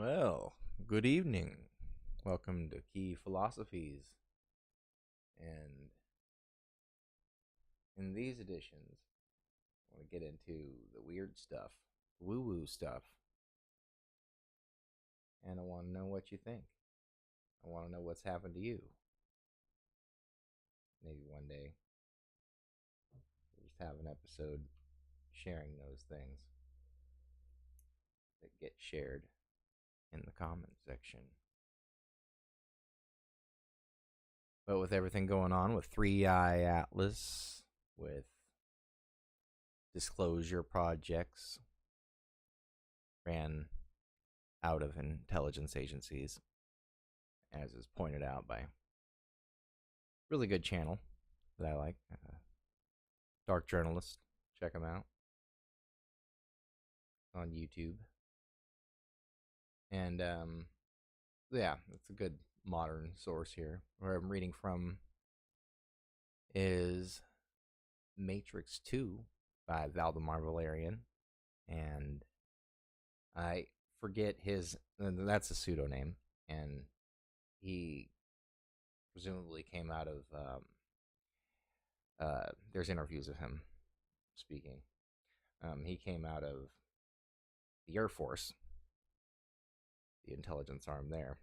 Well, good evening. Welcome to Key Philosophies. And in these editions, I want to get into the weird stuff, woo woo stuff, and I want to know what you think. I want to know what's happened to you. Maybe one day we'll just have an episode sharing those things that get shared in the comment section. But with everything going on with Three Eye Atlas, with disclosure projects, ran out of intelligence agencies, as is pointed out by a really good channel that I like, Dark Journalist. Check them out on YouTube. And yeah, it's a good modern source here. Where I'm reading from is Matrix 2 by Valdamar Valarian. And I forget his, that's a pseudonym. And he presumably came out of, there's interviews of him speaking. He came out of the Air Force, the intelligence arm there.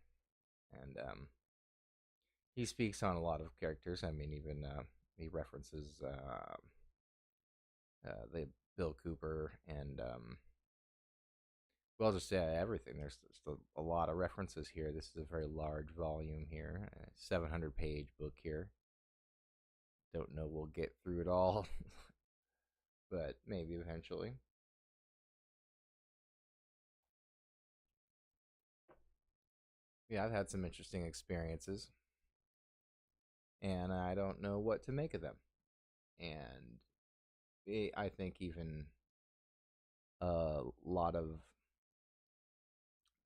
And he speaks on a lot of characters. I mean, even he references the Bill Cooper and well, just everything. There's just a lot of references here. This is a very large volume here, 700-page book here. Don't know we'll get through it all, but maybe eventually. Yeah, I've had some interesting experiences, and I don't know what to make of them. And I think even a lot of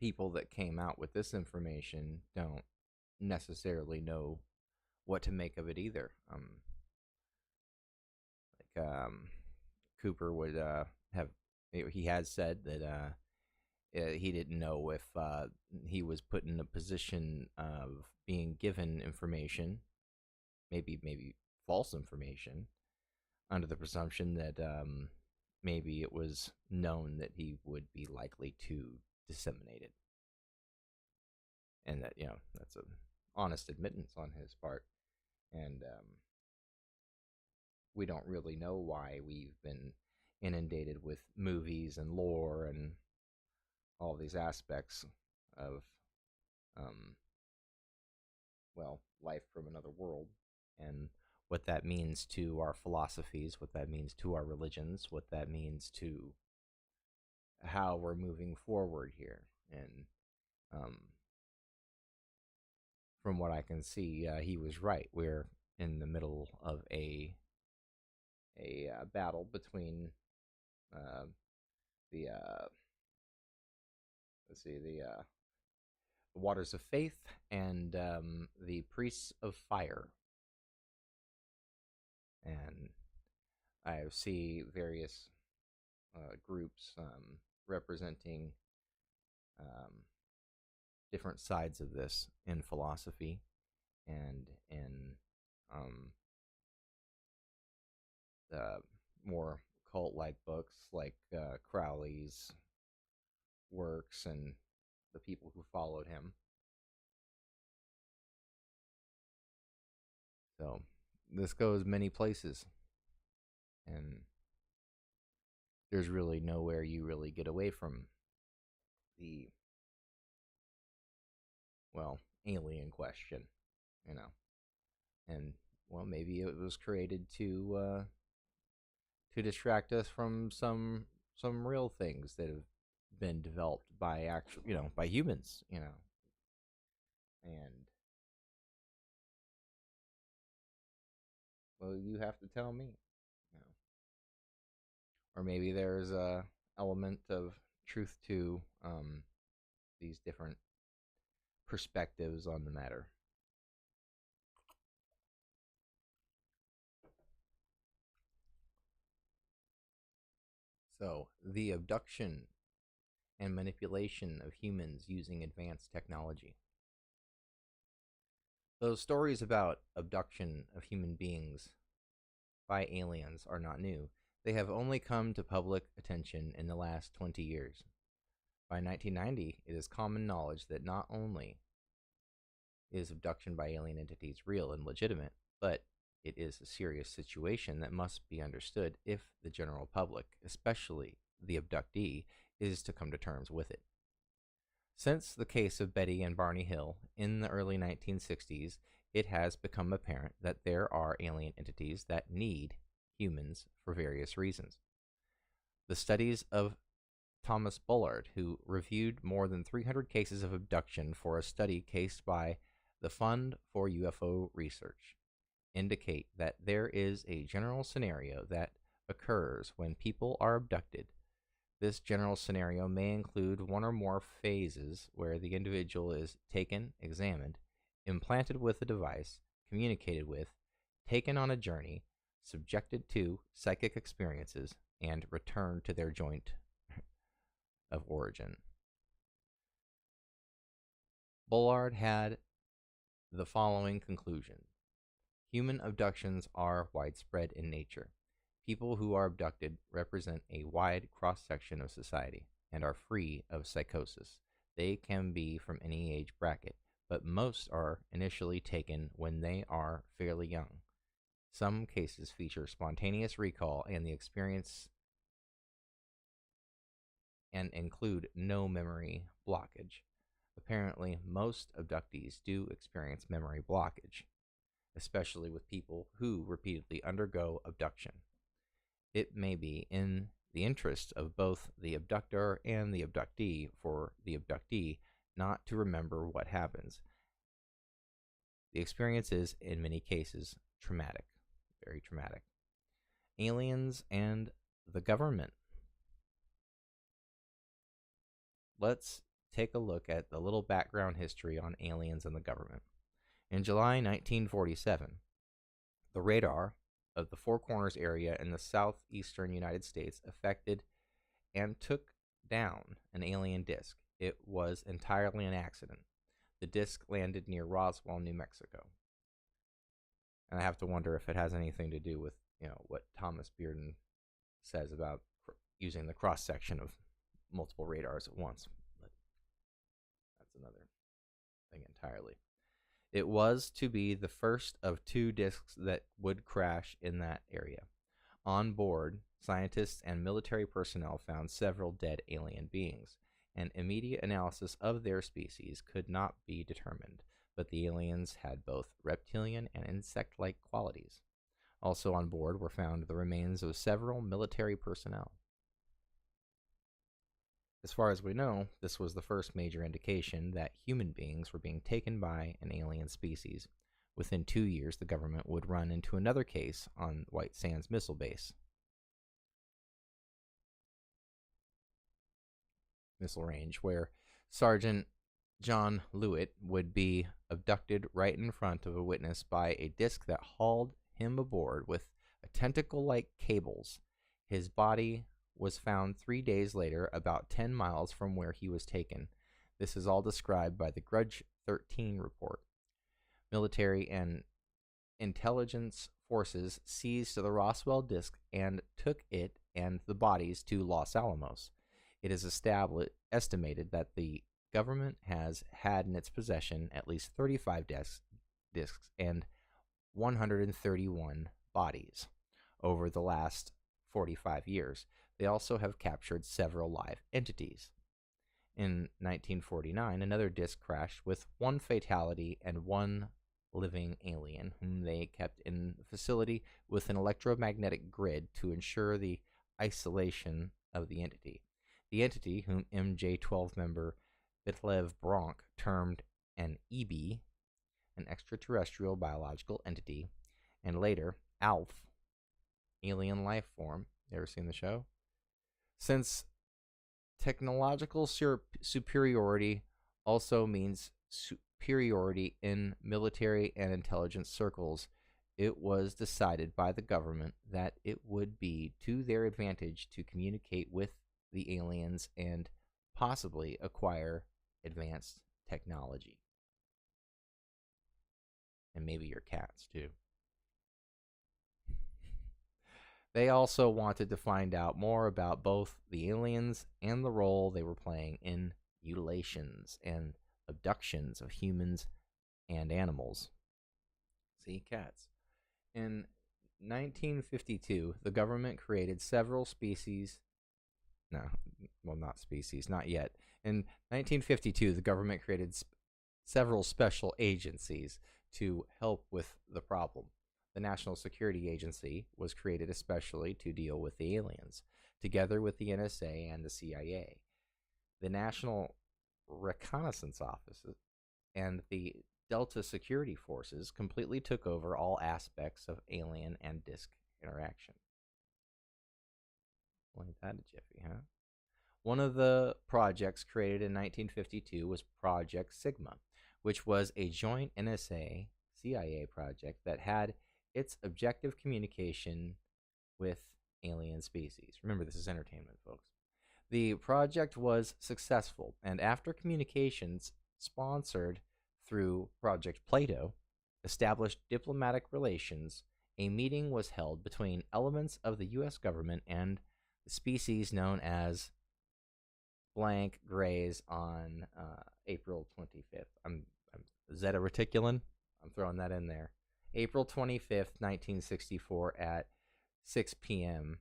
people that came out with this information don't necessarily know what to make of it either. Like Cooper would have, he has said that he didn't know if he was put in a position of being given information, maybe false information, under the presumption that maybe it was known that he would be likely to disseminate it, and that that's an honest admittance on his part. And we don't really know why we've been inundated with movies and lore and all these aspects of life from another world, and what that means to our philosophies, what that means to our religions, what that means to how we're moving forward here. And from what I can see, he was right. We're in the middle of a battle between uh, the the waters of faith and the priests of fire. And I see various groups representing um, different sides of this in philosophy and in the more cult-like books like Crowley's works and the people who followed him. So this goes many places, and there's really nowhere you really get away from the alien question, you know. And maybe it was created to distract us from some real things that have been developed by actual, by humans, And well, you have to tell me, you know. Or maybe there's a element of truth to these different perspectives on the matter. So, the abduction and manipulation of humans using advanced technology. Those stories about abduction of human beings by aliens are not new. They have only come to public attention in the last 20 years. By 1990, it is common knowledge that not only is abduction by alien entities real and legitimate, but it is a serious situation that must be understood if the general public, especially the abductee, is to come to terms with it. Since the case of Betty and Barney Hill in the early 1960s, it has become apparent that there are alien entities that need humans for various reasons. The studies of Thomas Bullard, who reviewed more than 300 cases of abduction for a study cased by the Fund for UFO Research, indicate that there is a general scenario that occurs when people are abducted. This general scenario may include one or more phases where the individual is taken, examined, implanted with a device, communicated with, taken on a journey, subjected to psychic experiences, and returned to their joint of origin. Bullard had the following conclusion: human abductions are widespread in nature. People who are abducted represent a wide cross-section of society and are free of psychosis. They can be from any age bracket, but most are initially taken when they are fairly young. Some cases feature spontaneous recall and the experience and include no memory blockage. Apparently, most abductees do experience memory blockage, especially with people who repeatedly undergo abduction. It may be in the interest of both the abductor and the abductee for the abductee not to remember what happens. The experience is, in many cases, traumatic, very traumatic. Aliens and the government. Let's take a look at the little background history on aliens and the government. In July 1947, the radar of the Four Corners area in the southeastern United States affected and took down an alien disc. It was entirely an accident. The disc landed near Roswell, New Mexico. And I have to wonder if it has anything to do with, what Thomas Bearden says about using the cross section of multiple radars at once. But that's another thing entirely. It was to be the first of two discs that would crash in that area. On board, scientists and military personnel found several dead alien beings. An immediate analysis of their species could not be determined, but the aliens had both reptilian and insect-like qualities. Also on board were found the remains of several military personnel. As far as we know, this was the first major indication that human beings were being taken by an alien species. Within 2 years, the government would run into another case on White Sands Missile Base. Missile Range, where Sergeant John Lewitt would be abducted right in front of a witness by a disc that hauled him aboard with tentacle-like cables. His body was found 3 days later, about 10 miles from where he was taken. This is all described by the Grudge 13 report. Military and intelligence forces seized the Roswell disc and took it and the bodies to Los Alamos. It is estimated that the government has had in its possession at least 35 discs and 131 bodies over the last 45 years. They also have captured several live entities. In 1949, another disc crashed with one fatality and one living alien, whom they kept in the facility with an electromagnetic grid to ensure the isolation of the entity. The entity, whom MJ-12 member Vitlev Bronk termed an EB, an extraterrestrial biological entity, and later ALF, alien life form. You ever seen the show? Since technological superiority also means superiority in military and intelligence circles, it was decided by the government that it would be to their advantage to communicate with the aliens and possibly acquire advanced technology. And maybe your cats, too. They also wanted to find out more about both the aliens and the role they were playing in mutilations and abductions of humans and animals. See, cats. In 1952, the government created several species. No, well, not species, not yet. In 1952, the government created several special agencies to help with the problem. The National Security Agency was created especially to deal with the aliens, together with the NSA and the CIA. The National Reconnaissance Office and the Delta Security Forces completely took over all aspects of alien and disk interaction. Well, ain't that a jiffy, huh? One of the projects created in 1952 was Project Sigma, which was a joint NSA CIA project that had its objective communication with alien species. Remember, this is entertainment, folks. The project was successful, and after communications sponsored through Project Plato established diplomatic relations, a meeting was held between elements of the U.S. government and the species known as blank grays on April 25th. I'm Zeta Reticulin. I'm throwing that in there. April 25th, 1964 at 6 p.m.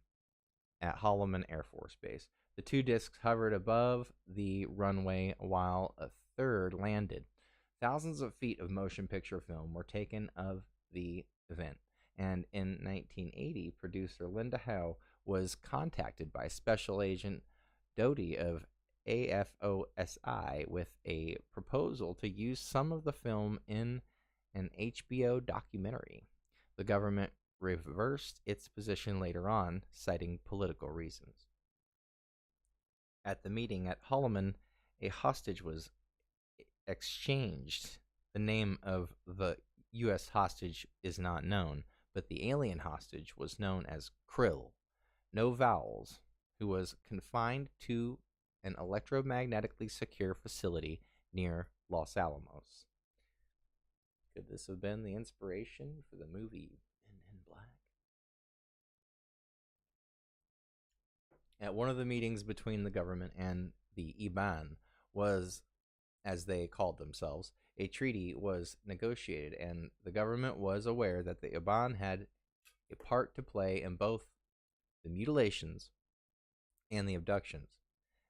at Holloman Air Force Base. The two discs hovered above the runway while a third landed. Thousands of feet of motion picture film were taken of the event, and in 1980, producer Linda Howe was contacted by Special Agent Doty of AFOSI with a proposal to use some of the film in an HBO documentary. The government reversed its position later on, citing political reasons. At the meeting at Holloman, a hostage was exchanged. The name of the U.S. hostage is not known, but the alien hostage was known as Krill, no vowels, who was confined to an electromagnetically secure facility near Los Alamos. Could this have been the inspiration for the movie Men in Black? At one of the meetings between the government and the IBAN was, as they called themselves, a treaty was negotiated, and the government was aware that the IBAN had a part to play in both the mutilations and the abductions,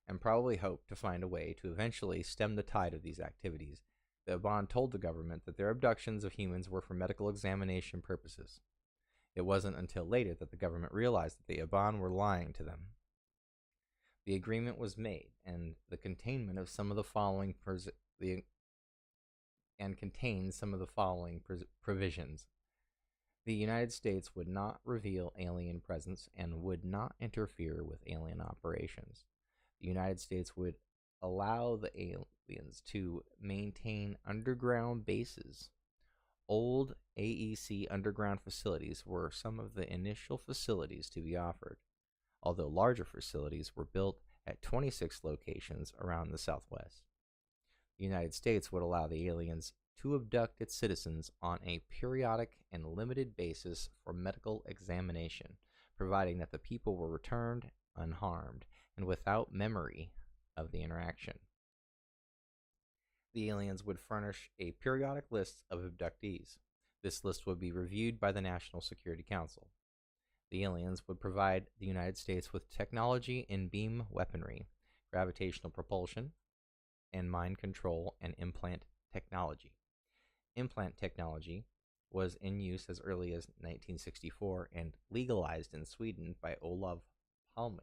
and probably hoped to find a way to eventually stem the tide of these activities. The IBAN told the government that their abductions of humans were for medical examination purposes. It wasn't until later that the government realized that the IBAN were lying to them. The agreement was made, and the containment of some of the following contained some of the following provisions. The United States would not reveal alien presence and would not interfere with alien operations. The United States would allow the aliens to maintain underground bases. Old AEC underground facilities were some of the initial facilities to be offered, although larger facilities were built at 26 locations around the Southwest. The United States would allow the aliens to abduct its citizens on a periodic and limited basis for medical examination, providing that the people were returned unharmed and without memory of the interaction. The aliens would furnish a periodic list of abductees. This list would be reviewed by the National Security Council. The aliens would provide the United States with technology in beam weaponry, gravitational propulsion, and mind control and implant technology. Implant technology was in use as early as 1964 and legalized in Sweden by Olof Palme.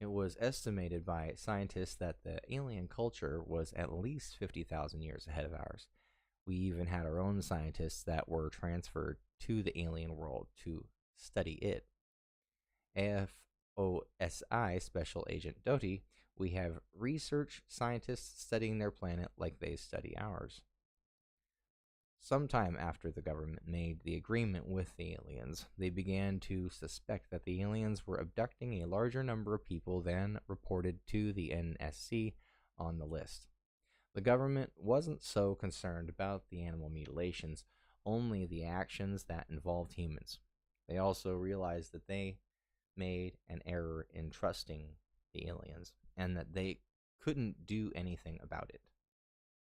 It was estimated by scientists that the alien culture was at least 50,000 years ahead of ours. We even had our own scientists that were transferred to the alien world to study it. AFOSI Special Agent Doty, we have research scientists studying their planet like they study ours. Sometime after the government made the agreement with the aliens, they began to suspect that the aliens were abducting a larger number of people than reported to the NSC on the list. The government wasn't so concerned about the animal mutilations, only the actions that involved humans. They also realized that they made an error in trusting the aliens and that they couldn't do anything about it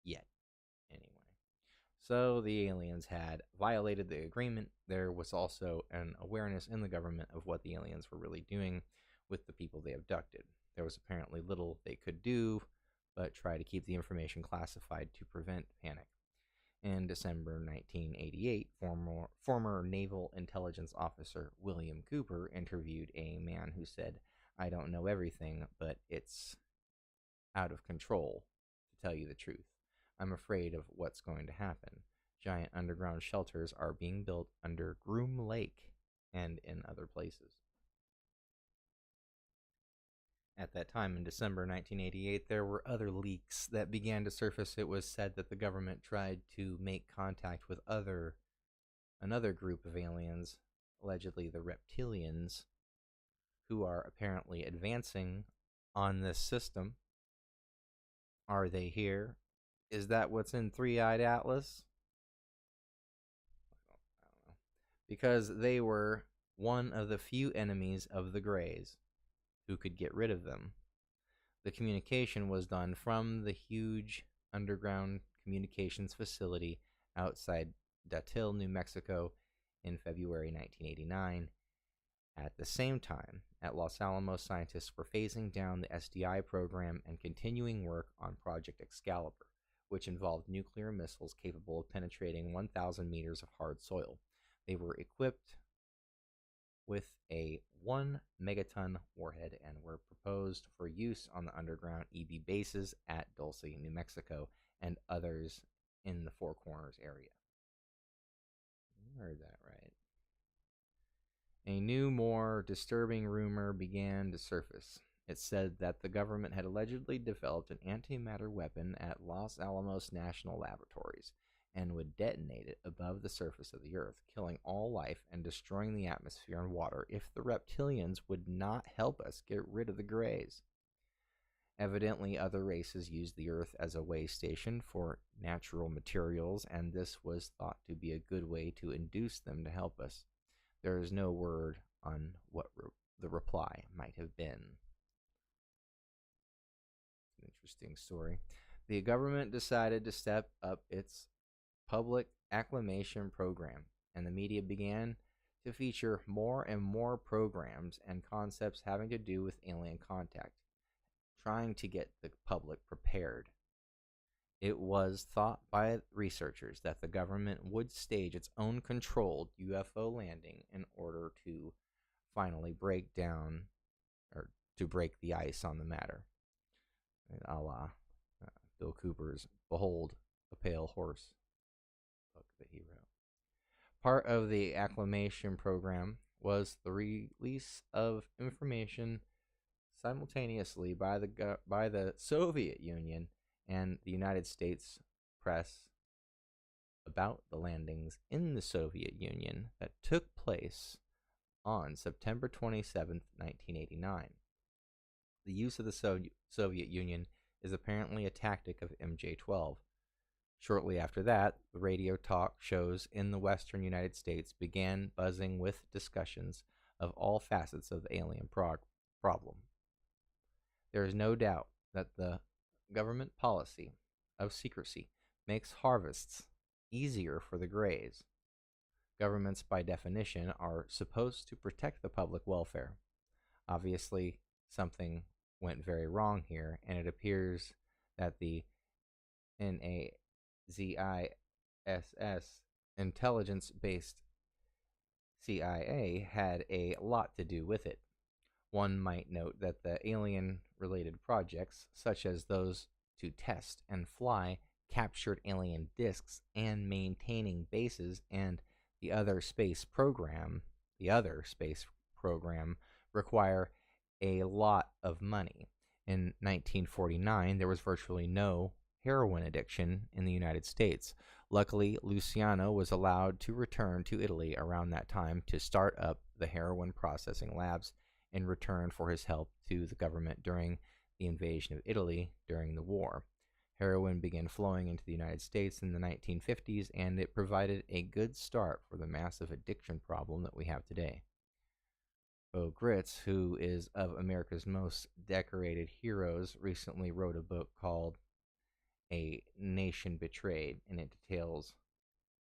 yet, anyway. So the aliens had violated the agreement. There was also an awareness in the government of what the aliens were really doing with the people they abducted. There was apparently little they could do but try to keep the information classified to prevent panic. In December 1988, former Naval Intelligence Officer William Cooper interviewed a man who said, "I don't know everything, but it's out of control, to tell you the truth. I'm afraid of what's going to happen. Giant underground shelters are being built under Groom Lake and in other places." At that time, in December 1988, there were other leaks that began to surface. It was said that the government tried to make contact with another group of aliens, allegedly the reptilians, who are apparently advancing on this system. Are they here? Is that what's in Three-Eyed Atlas? I don't know. Because they were one of the few enemies of the Greys who could get rid of them. The communication was done from the huge underground communications facility outside Datil, New Mexico in February 1989. At the same time, at Los Alamos, scientists were phasing down the SDI program and continuing work on Project Excalibur, which involved nuclear missiles capable of penetrating 1,000 meters of hard soil. They were equipped with a 1 megaton warhead and were proposed for use on the underground EB bases at Dulce, New Mexico, and others in the Four Corners area. You heard that right. A new, more disturbing rumor began to surface. It said that the government had allegedly developed an antimatter weapon at Los Alamos National Laboratories and would detonate it above the surface of the Earth, killing all life and destroying the atmosphere and water if the reptilians would not help us get rid of the Greys. Evidently, other races used the Earth as a way station for natural materials, and this was thought to be a good way to induce them to help us. There is no word on what the reply might have been. An interesting story. The government decided to step up its public acclamation program, and the media began to feature more and more programs and concepts having to do with alien contact, trying to get the public prepared. It was thought by researchers that the government would stage its own controlled UFO landing in order to finally break down or to break the ice on the matter. A la Bill Cooper's Behold a Pale Horse book that he wrote. Part of the acclamation program was the release of information simultaneously by the Soviet Union and the United States press about the landings in the Soviet Union that took place on September 27, 1989. The use of the Soviet Union is apparently a tactic of MJ-12. Shortly after that, the radio talk shows in the western United States began buzzing with discussions of all facets of the alien problem. There is no doubt that the government policy of secrecy makes harvests easier for the Greys. Governments, by definition, are supposed to protect the public welfare. Obviously, something went very wrong here, and it appears that the NAZISS intelligence-based CIA had a lot to do with it. One might note that the alien-related projects, such as those to test and fly captured alien discs and maintaining bases, and the other space program require a lot of money. In 1949, there was virtually no heroin addiction in the United States. Luckily, Luciano was allowed to return to Italy around that time to start up the heroin processing labs in return for his help to the government during the invasion of Italy during the war. Heroin began flowing into the United States in the 1950s, and it provided a good start for the massive addiction problem that we have today. Bo Gritz, who is of America's most decorated heroes, recently wrote a book called A Nation Betrayed, and it details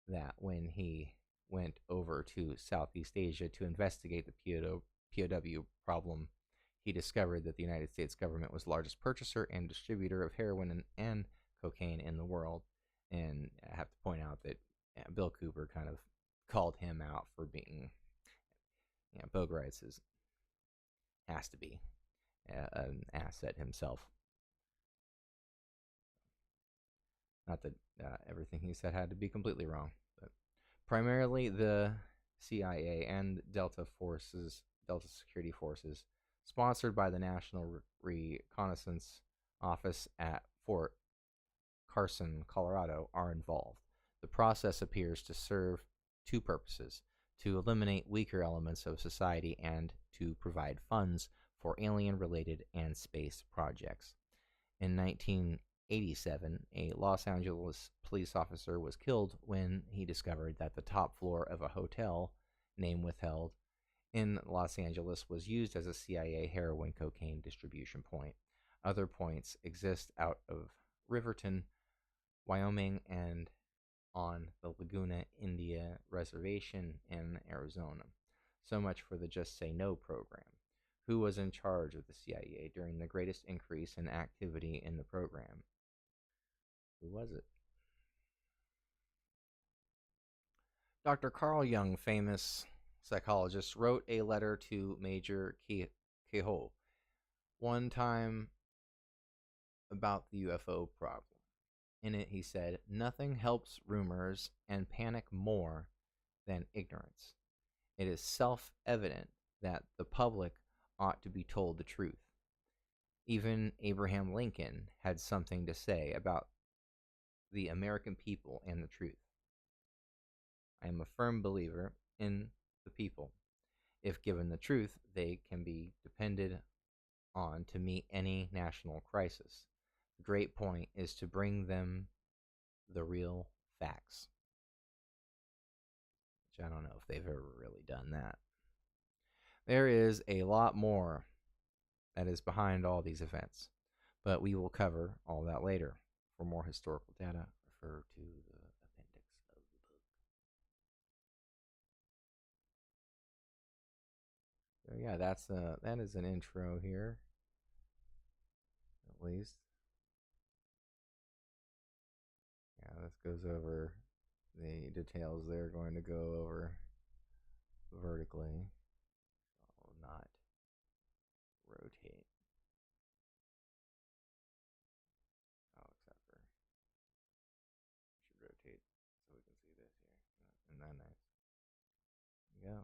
that when he went over to Southeast Asia to investigate the POW problem, he discovered that the United States government was the largest purchaser and distributor of heroin and cocaine in the world. And I have to point out that Bill Cooper kind of called him out for being, Bo Gritz has to be an asset himself. Not that everything he said had to be completely wrong, but primarily the CIA and Delta Security Forces, sponsored by the National Reconnaissance Office at Fort Carson, Colorado, are involved. The process appears to serve two purposes: to eliminate weaker elements of society and to provide funds for alien related and space projects. In 1987, a Los Angeles police officer was killed when he discovered that the top floor of a hotel, name withheld, in Los Angeles was used as a CIA heroin cocaine distribution point. Other points exist out of Riverton, Wyoming, and on the Laguna India Reservation in Arizona. So much for the Just Say No program. Who was in charge of the CIA during the greatest increase in activity in the program? Who was it? Dr. Carl Jung, famous psychologist, wrote a letter to Major Kehoe one time about the UFO problem. In it, he said, "Nothing helps rumors and panic more than ignorance. It is self evident that the public ought to be told the truth. Even Abraham Lincoln had something to say about the American people and the truth. I am a firm believer in the people. If given the truth, they can be depended on to meet any national crisis. The great point is to bring them the real facts." Which I don't know if they've ever really done that. There is a lot more that is behind all these events, but we will cover all that later. For more historical data, refer to the appendix of the book. So yeah, that is an intro here, at least. Yeah, this goes over the details they're going to go over vertically. I will not rotate. Oh, except for should rotate so we can see this here. Isn't that nice? There you go.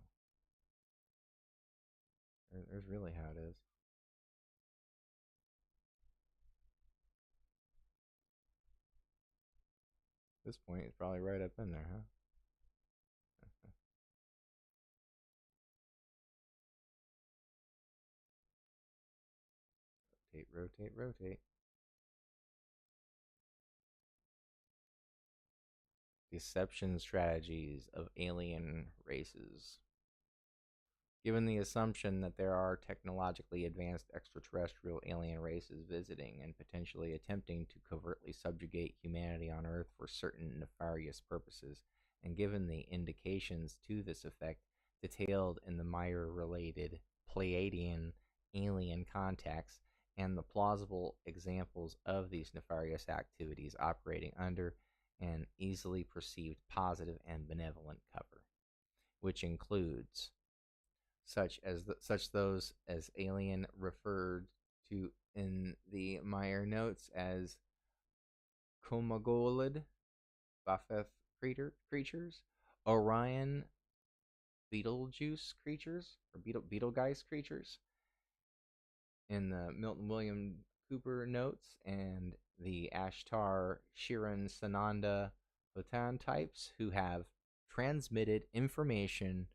There's really how it is. At this point, it's probably right up in there, huh? Rotate, rotate, rotate. Deception strategies of alien races. Given the assumption that there are technologically advanced extraterrestrial alien races visiting and potentially attempting to covertly subjugate humanity on Earth for certain nefarious purposes, and given the indications to this effect detailed in the Meyer related Pleiadian alien contacts, and the plausible examples of these nefarious activities operating under an easily perceived positive and benevolent cover, which includes such those as alien referred to in the Meyer notes as Komagolid, Bapheth creatures, Orion Betelgeuse creatures, or Betelgeuse creatures, in the Milton Williams Cooper notes, and the Ashtar Shiran Sananda Hotan types who have transmitted information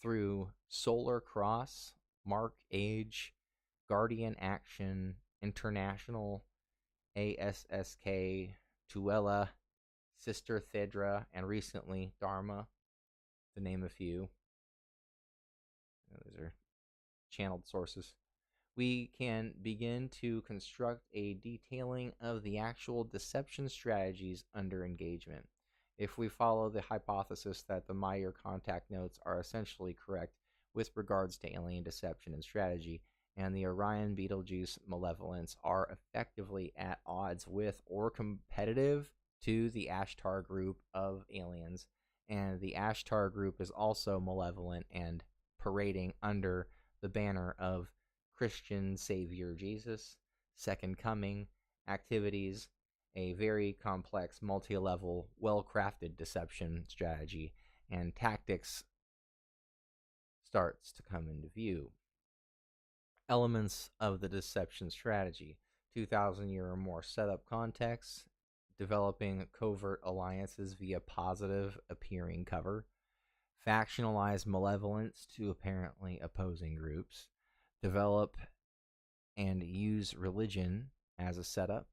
through Solar Cross, Mark Age, Guardian Action, International, ASSK, Tuella, Sister Thedra, and recently Dharma, to name a few. Those are channeled sources. We can begin to construct a detailing of the actual deception strategies under engagement. If we follow the hypothesis that the Meyer contact notes are essentially correct with regards to alien deception and strategy, and the Orion Betelgeuse malevolence are effectively at odds with or competitive to the Ashtar group of aliens, and the Ashtar group is also malevolent and parading under the banner of Christian Savior Jesus, Second Coming, activities, a very complex, multi-level, well-crafted deception strategy, and tactics starts to come into view. Elements of the deception strategy: 2,000-year or more setup context, developing covert alliances via positive appearing cover, factionalized malevolence to apparently opposing groups, develop and use religion as a setup,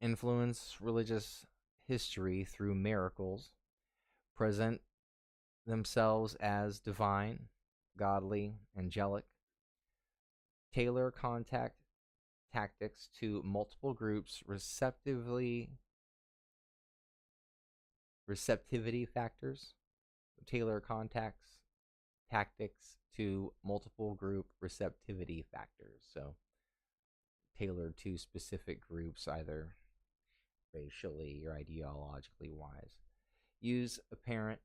influence religious history through miracles, present themselves as divine, godly, angelic, tailor contact tactics to multiple groups receptivity factors, tailor contacts tactics to multiple group receptivity factors. So tailored to specific groups, either racially or ideologically wise. Use apparent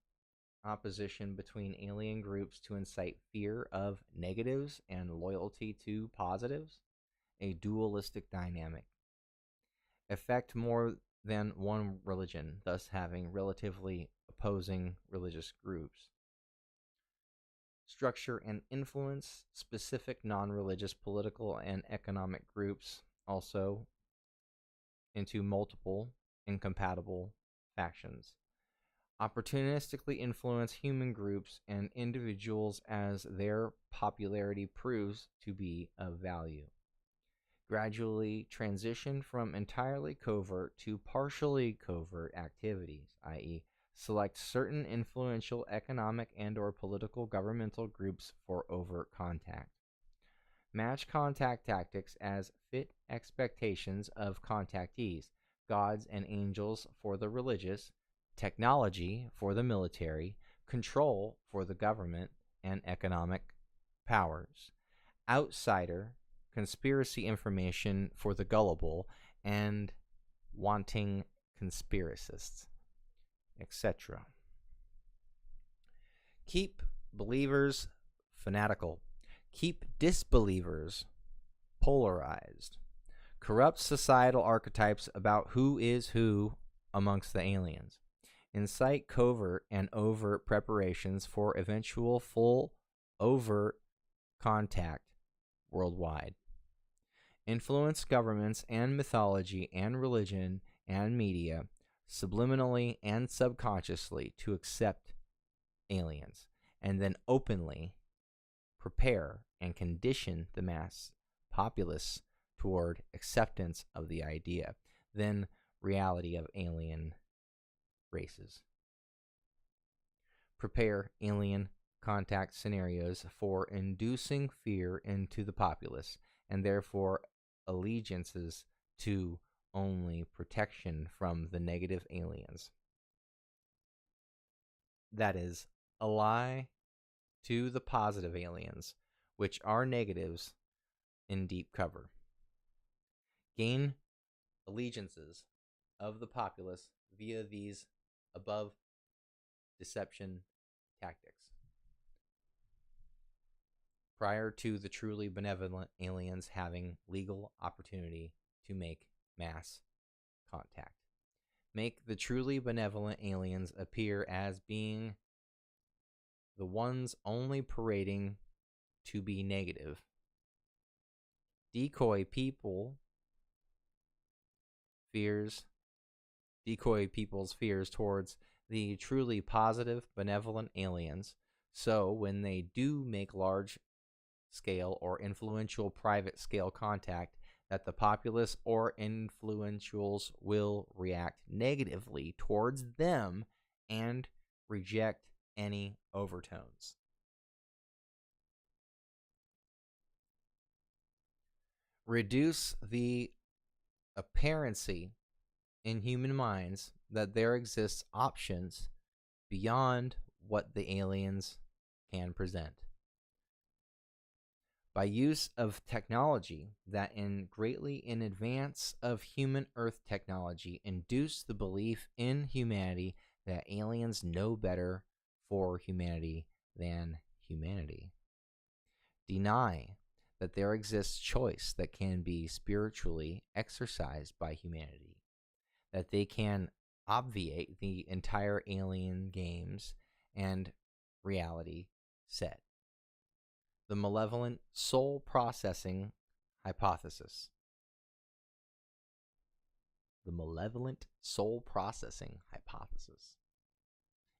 opposition between alien groups to incite fear of negatives and loyalty to positives, a dualistic dynamic. Affect more than one religion, thus having relatively opposing religious groups. Structure and influence specific non-religious political and economic groups also into multiple incompatible factions. Opportunistically influence human groups and individuals as their popularity proves to be of value. Gradually transition from entirely covert to partially covert activities, i.e., select certain influential economic and or political governmental groups for overt contact. Match contact tactics as fit expectations of contactees, gods and angels for the religious, technology for the military, control for the government and economic powers, outsider conspiracy information for the gullible and wanting conspiracists, etc. Keep believers fanatical. Keep disbelievers polarized. Corrupt societal archetypes about who is who amongst the aliens. Incite covert and overt preparations for eventual full overt contact worldwide. Influence governments and mythology and religion and media subliminally and subconsciously to accept aliens, and then openly prepare and condition the mass populace toward acceptance of the idea, then reality of alien races. Prepare alien contact scenarios for inducing fear into the populace, and therefore allegiances to only protection from the negative aliens. That is, a lie to the positive aliens, which are negatives in deep cover. Gain allegiances of the populace via these above deception tactics. Prior to the truly benevolent aliens having legal opportunity to make mass contact. Make the truly benevolent aliens appear as being the ones only parading to be negative, decoy people fears decoy people's fears towards the truly positive, benevolent aliens. So when they do make large scale or influential private scale contact, that the populace or influentials will react negatively towards them and reject any overtones. Reduce the apparency in human minds that there exists options beyond what the aliens can present. By use of technology that greatly in advance of human Earth technology induce the belief in humanity that aliens know better for humanity than humanity. Deny that there exists choice that can be spiritually exercised by humanity, that they can obviate the entire alien games and reality set. The malevolent soul processing hypothesis. The malevolent soul processing hypothesis.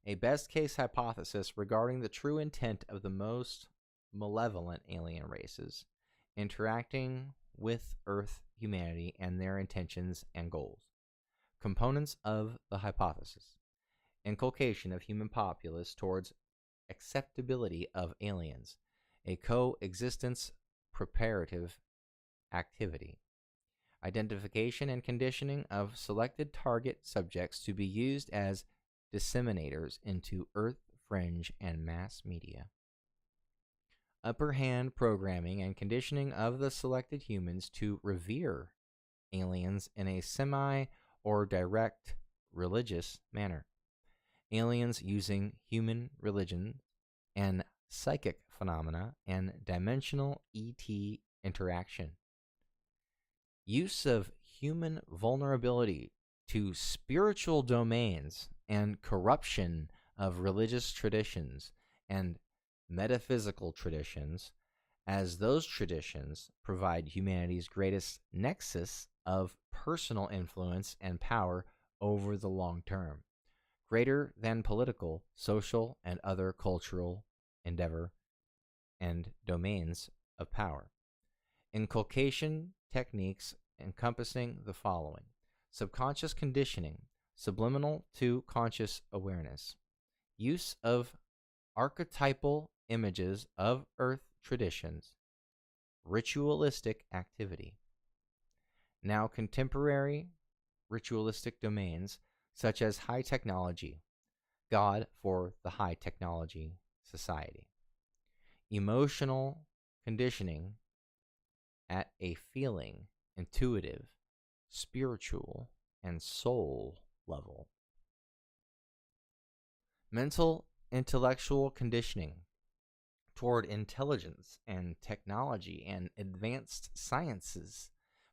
A best case hypothesis regarding the true intent of the most malevolent alien races interacting with Earth humanity and their intentions and goals. Components of the hypothesis: inculcation of human populace towards acceptability of aliens, a coexistence preparative activity, identification and conditioning of selected target subjects to be used as disseminators into Earth fringe and mass media, upper hand programming and conditioning of the selected humans to revere aliens in a semi or direct religious manner, aliens using human religion and psychic phenomena and dimensional ET interaction, use of human vulnerability to spiritual domains and corruption of religious traditions and metaphysical traditions, as those traditions provide humanity's greatest nexus of personal influence and power over the long term, greater than political, social, and other cultural endeavor and domains of power. Inculcation techniques encompassing the following: subconscious conditioning, subliminal to conscious awareness, use of archetypal images of Earth traditions, ritualistic activity. Now contemporary ritualistic domains such as high technology, God for the high technology society. Emotional conditioning at a feeling, intuitive, spiritual, and soul level. Mental intellectual conditioning toward intelligence and technology and advanced sciences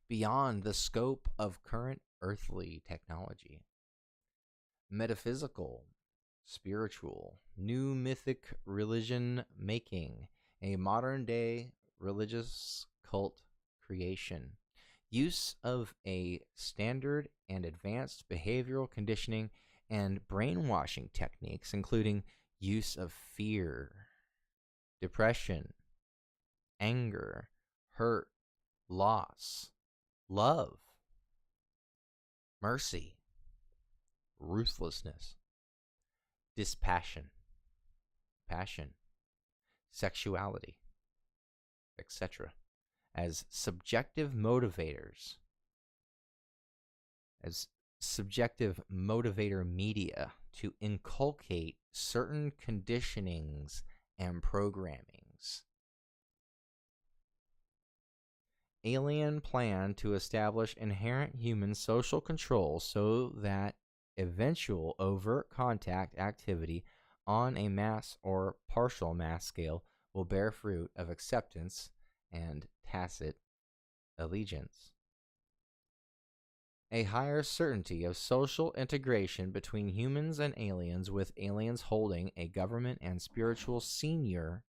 beyond the scope of current earthly technology. Metaphysical, spiritual, new mythic religion making, a modern day religious cult creation, use of a standard and advanced behavioral conditioning and brainwashing techniques, including use of fear, depression, anger, hurt, loss, love, mercy, ruthlessness, dispassion, passion, sexuality, etc., as subjective motivators, as subjective motivator media to inculcate certain conditionings and programmings. Alien plan to establish inherent human social control so that eventual overt contact activity on a mass or partial mass scale will bear fruit of acceptance and tacit allegiance. A higher certainty of social integration between humans and aliens, with aliens holding a government and spiritual senior,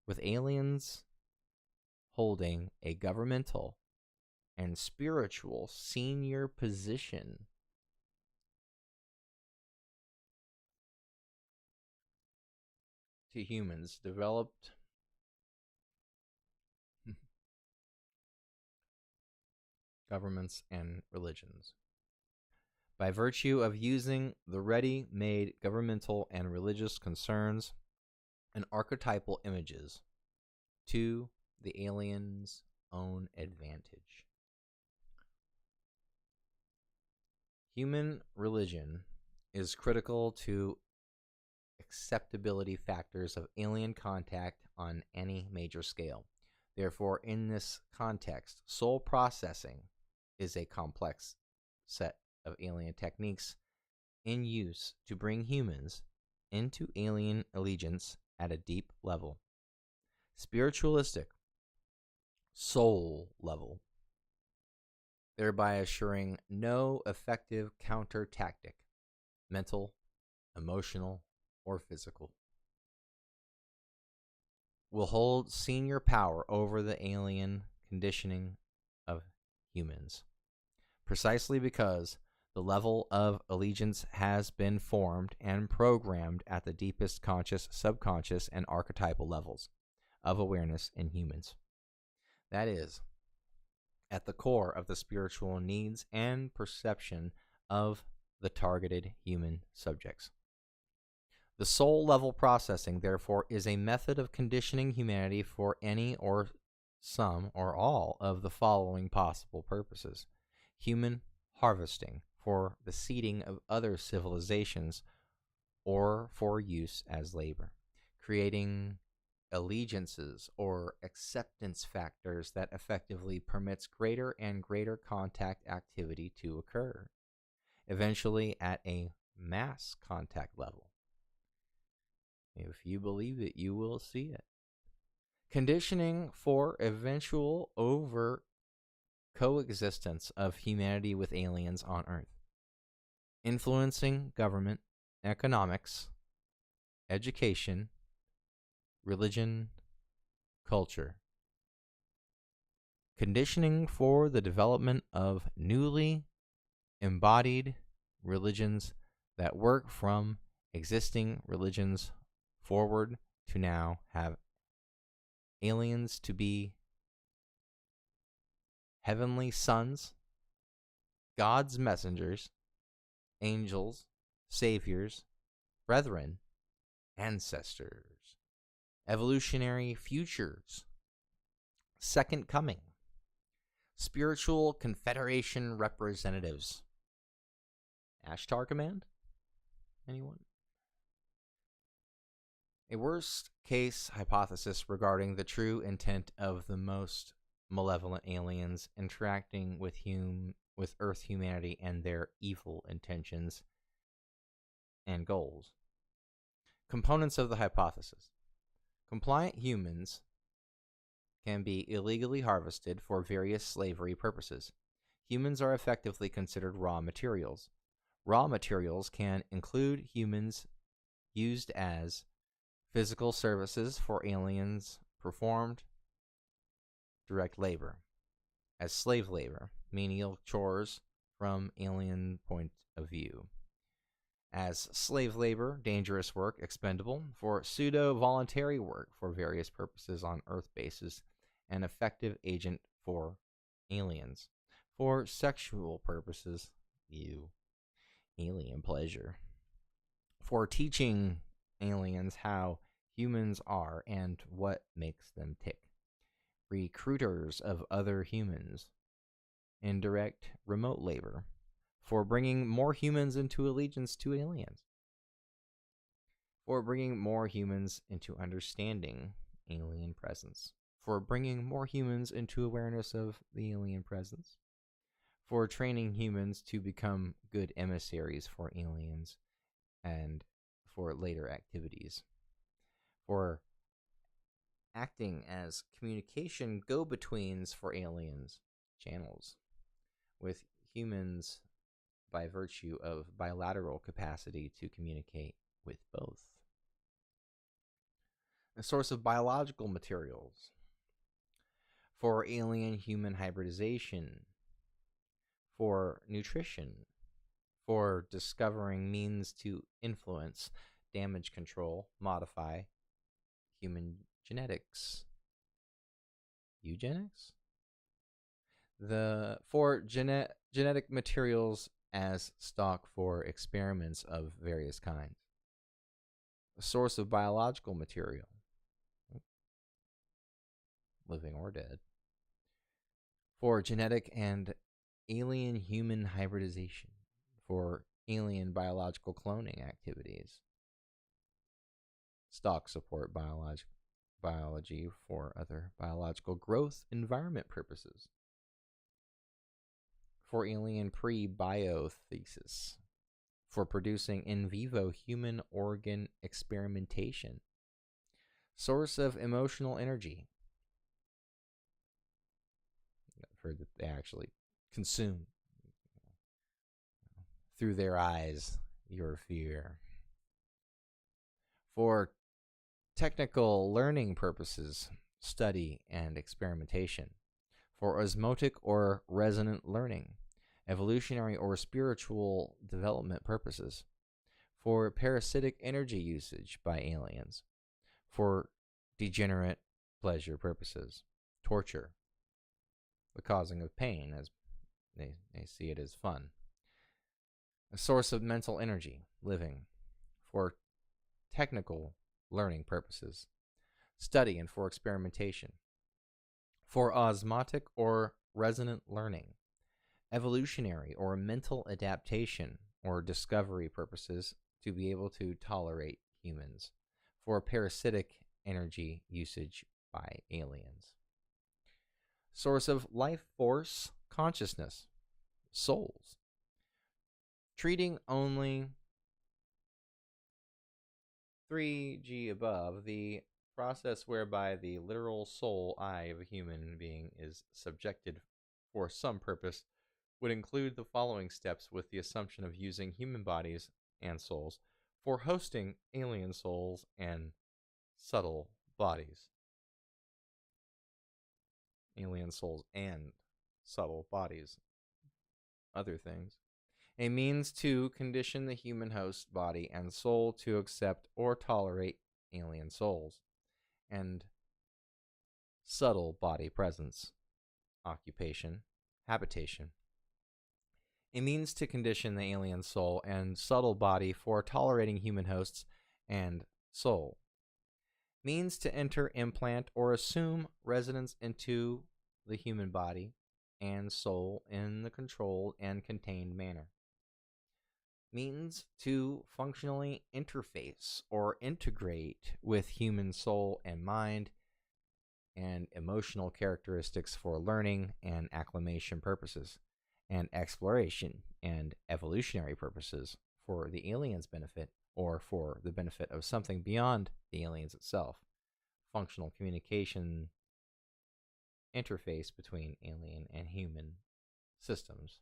with aliens holding a governmental and spiritual senior position to humans developed governments and religions. By virtue of using the ready-made governmental and religious concerns and archetypal images to the alien's own advantage. Human religion is critical to acceptability factors of alien contact on any major scale. Therefore, in this context, soul processing is a complex set of alien techniques in use to bring humans into alien allegiance at a deep level, spiritualistic, soul level, thereby assuring no effective counter tactic, mental, emotional, or physical, will hold senior power over the alien conditioning of humans, precisely because the level of allegiance has been formed and programmed at the deepest conscious, subconscious, and archetypal levels of awareness in humans. That is, at the core of the spiritual needs and perception of the targeted human subjects. The soul level processing, therefore, is a method of conditioning humanity for any or some or all of the following possible purposes: human harvesting for the seeding of other civilizations or for use as labor, creating allegiances or acceptance factors that effectively permits greater and greater contact activity to occur, eventually at a mass contact level. If you believe it, you will see it. Conditioning for eventual overt coexistence of humanity with aliens on Earth. Influencing government, economics, education, religion, culture. Conditioning for the development of newly embodied religions that work from existing religions forward to now have aliens to be heavenly sons, God's messengers, angels, saviors, brethren, ancestors, evolutionary futures, second coming, spiritual confederation representatives. Ashtar Command? Anyone? A worst case hypothesis regarding the true intent of the most malevolent aliens interacting with Earth humanity and their evil intentions and goals. Components of the hypothesis. Compliant humans can be illegally harvested for various slavery purposes. Humans are effectively considered raw materials. Raw materials can include humans used as physical services for aliens performed direct labor, as slave labor, menial chores from alien point of view, as slave labor, dangerous work, expendable, for pseudo-voluntary work for various purposes on Earth bases, an effective agent for aliens, for sexual purposes, alien pleasure, for teaching aliens how humans are and what makes them tick, recruiters of other humans, indirect remote labor, for bringing more humans into allegiance to aliens, for bringing more humans into understanding alien presence, for bringing more humans into awareness of the alien presence, for training humans to become good emissaries for aliens and for later activities, for acting as communication go-betweens for aliens, channels, with humans by virtue of bilateral capacity to communicate with both. A source of biological materials for alien-human hybridization, for nutrition, for discovering means to influence, damage control, modify human genetics. Eugenics? For genetic materials as stock for experiments of various kinds. A source of biological material, living or dead, for genetic and alien human hybridization, for alien biological cloning activities. Stock support biology for other biological growth environment purposes. For alien pre-biothesis, for producing in vivo human organ experimentation. Source of emotional energy. I've heard that they actually consume through their eyes your fear. For technical learning purposes, study and experimentation. For osmotic or resonant learning, evolutionary or spiritual development purposes. For parasitic energy usage by aliens. For degenerate pleasure purposes. Torture. The causing of pain, as they see it as fun. A source of mental energy, living. For technical learning purposes. Study and for experimentation. For osmotic or resonant learning, evolutionary or mental adaptation or discovery purposes to be able to tolerate humans. For parasitic energy usage by aliens. Source of life force consciousness, souls. Treating only 3G above, the process whereby the literal soul eye of a human being is subjected for some purpose would include the following steps, with the assumption of using human bodies and souls for hosting alien souls and subtle bodies. Alien souls and subtle bodies. Other things. A means to condition the human host body and soul to accept or tolerate alien souls. And subtle body presence, occupation, habitation. A means to condition the alien soul and subtle body for tolerating human hosts and soul. Means to enter, implant, or assume residence into the human body and soul in the controlled and contained manner. Means to functionally interface or integrate with human soul and mind and emotional characteristics for learning and acclimation purposes, and exploration and evolutionary purposes for the aliens' benefit or for the benefit of something beyond the aliens itself. Functional communication interface between alien and human systems.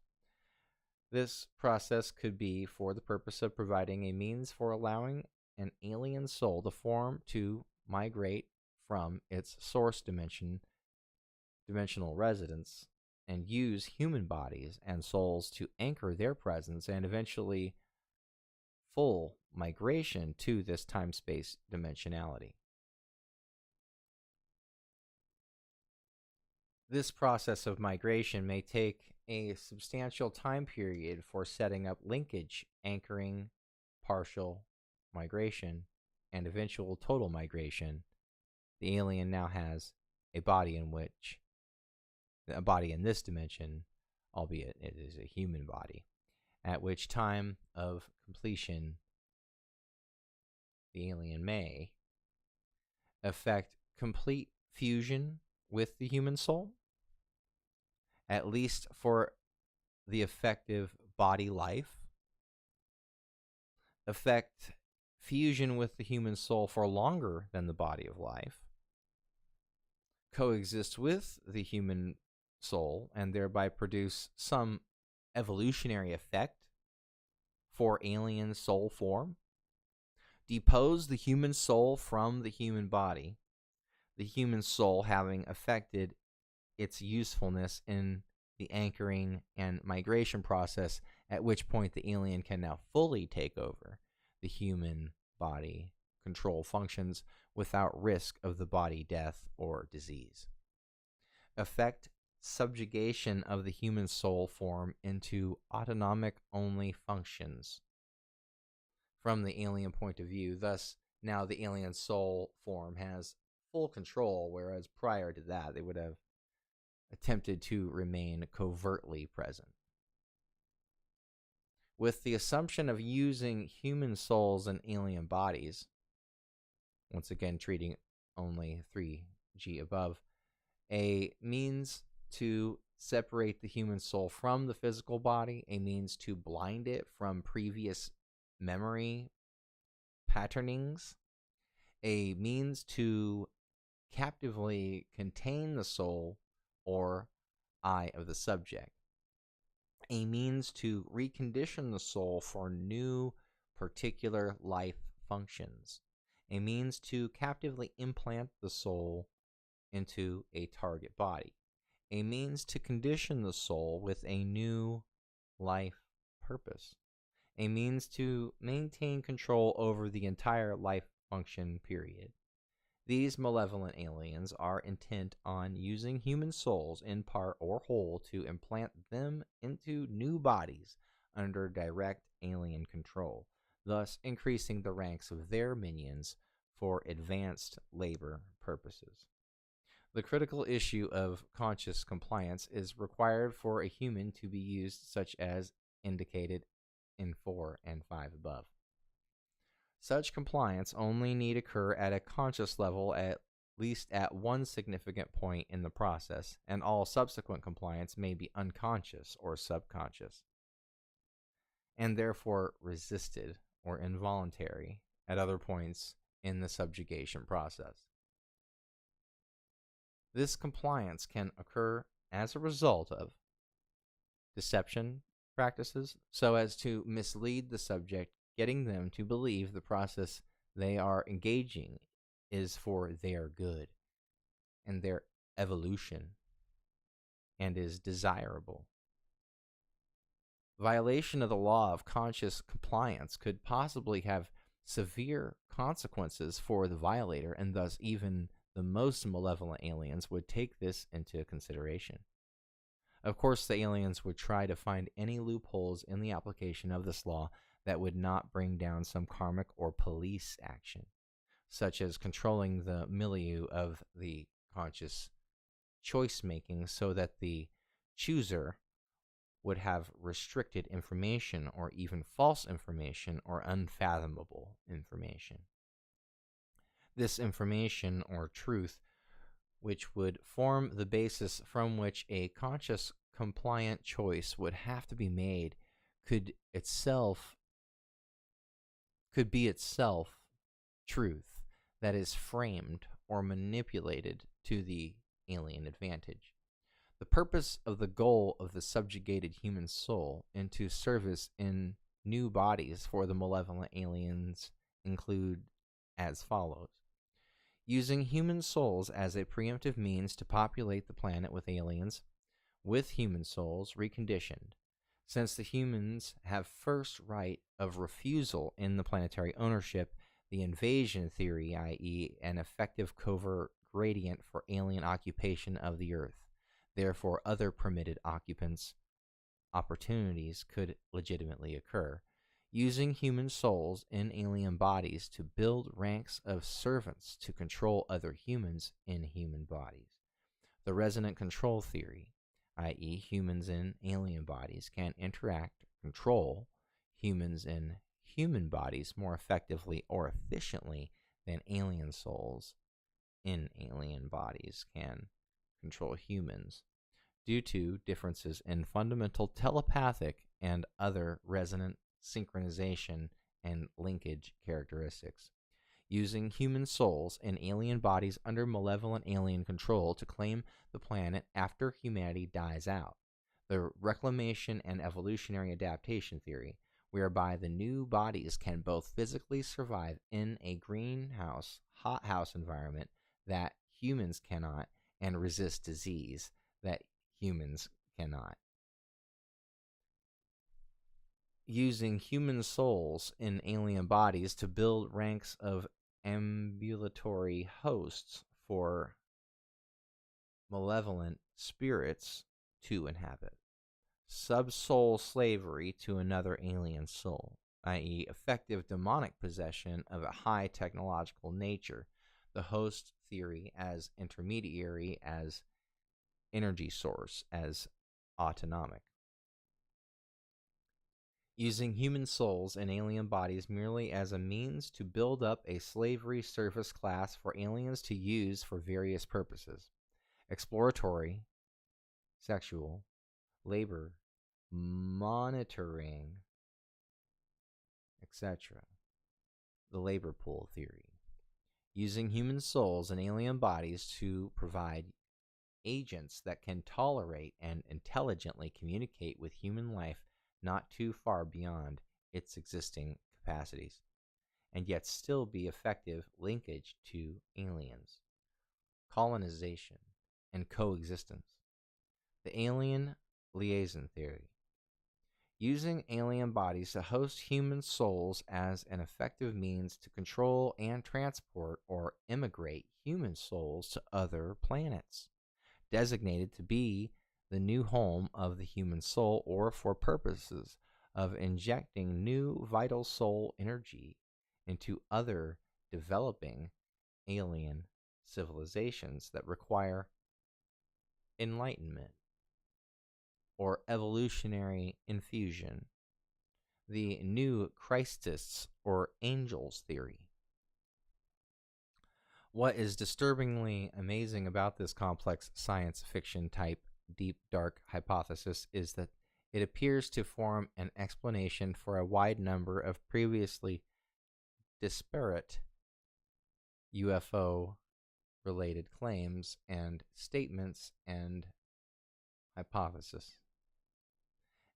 This process could be for the purpose of providing a means for allowing an alien soul to form to migrate from its source dimensional residence and use human bodies and souls to anchor their presence and eventually full migration to this time-space dimensionality. This process of migration may take a substantial time period for setting up linkage, anchoring, partial migration, and eventual total migration. The alien now has a body in this dimension, albeit it is a human body, at which time of completion the alien may effect complete fusion with the human soul, at least for the effective body life, effect fusion with the human soul for longer than the body of life, coexist with the human soul, and thereby produce some evolutionary effect for alien soul form, depose the human soul from the human body, the human soul having affected its usefulness in the anchoring and migration process, at which point the alien can now fully take over the human body control functions without risk of the body death or disease. Effect subjugation of the human soul form into autonomic only functions from the alien point of view. Thus, now the alien soul form has full control, whereas prior to that, they would have attempted to remain covertly present. With the assumption of using human souls in alien bodies, once again treating only 3G above, a means to separate the human soul from the physical body, a means to blind it from previous memory patternings, a means to captively contain the soul or eye of the subject, a means to recondition the soul for new particular life functions, a means to captively implant the soul into a target body, a means to condition the soul with a new life purpose, a means to maintain control over the entire life function period. These malevolent aliens are intent on using human souls in part or whole to implant them into new bodies under direct alien control, thus increasing the ranks of their minions for advanced labor purposes. The critical issue of conscious compliance is required for a human to be used, such as indicated in 4 and 5 above. Such compliance only need occur at a conscious level, at least at one significant point in the process, and all subsequent compliance may be unconscious or subconscious, and therefore resisted or involuntary at other points in the subjugation process. This compliance can occur as a result of deception practices so as to mislead the subject, getting them to believe the process they are engaging is for their good and their evolution and is desirable. Violation of the law of conscious compliance could possibly have severe consequences for the violator, and thus even the most malevolent aliens would take this into consideration. Of course, the aliens would try to find any loopholes in the application of this law that would not bring down some karmic or police action, such as controlling the milieu of the conscious choice making so that the chooser would have restricted information or even false information or unfathomable information. This information or truth, which would form the basis from which a conscious compliant choice would have to be made, could be itself truth that is framed or manipulated to the alien advantage. The purpose of the goal of the subjugated human soul into service in new bodies for the malevolent aliens include as follows: using human souls as a preemptive means to populate the planet with aliens with human souls reconditioned, since the humans have first right of refusal in the planetary ownership, the invasion theory, i.e., an effective covert gradient for alien occupation of the Earth. Therefore, other permitted occupants opportunities could legitimately occur. Using human souls in alien bodies to build ranks of servants to control other humans in human bodies. The resonant control theory, i.e., humans in alien bodies can interact, control humans in human bodies more effectively or efficiently than alien souls in alien bodies can control humans, due to differences in fundamental telepathic and other resonant synchronization and linkage characteristics. Using human souls in alien bodies under malevolent alien control to claim the planet after humanity dies out. The reclamation and evolutionary adaptation theory, whereby the new bodies can both physically survive in a greenhouse, hothouse environment that humans cannot, and resist disease, that humans cannot. Using human souls in alien bodies to build ranks of ambulatory hosts for malevolent spirits to inhabit. Subsoul slavery to another alien soul, i.e., effective demonic possession of a high technological nature. The host theory as intermediary, as energy source, as autonomic. Using human souls in alien bodies merely as a means to build up a slavery service class for aliens to use for various purposes: exploratory, sexual, labor, monitoring, etc. The labor pool theory. Using human souls in alien bodies to provide agents that can tolerate and intelligently communicate with human life not too far beyond its existing capacities, and yet still be effective linkage to aliens, colonization, and coexistence. The alien liaison theory. Using alien bodies to host human souls as an effective means to control and transport or immigrate human souls to other planets, designated to be the new home of the human soul, or for purposes of injecting new vital soul energy into other developing alien civilizations that require enlightenment or evolutionary infusion. The new Christists or angels theory. What is disturbingly amazing about this complex science fiction type deep dark hypothesis is that it appears to form an explanation for a wide number of previously disparate UFO related claims and statements and hypotheses.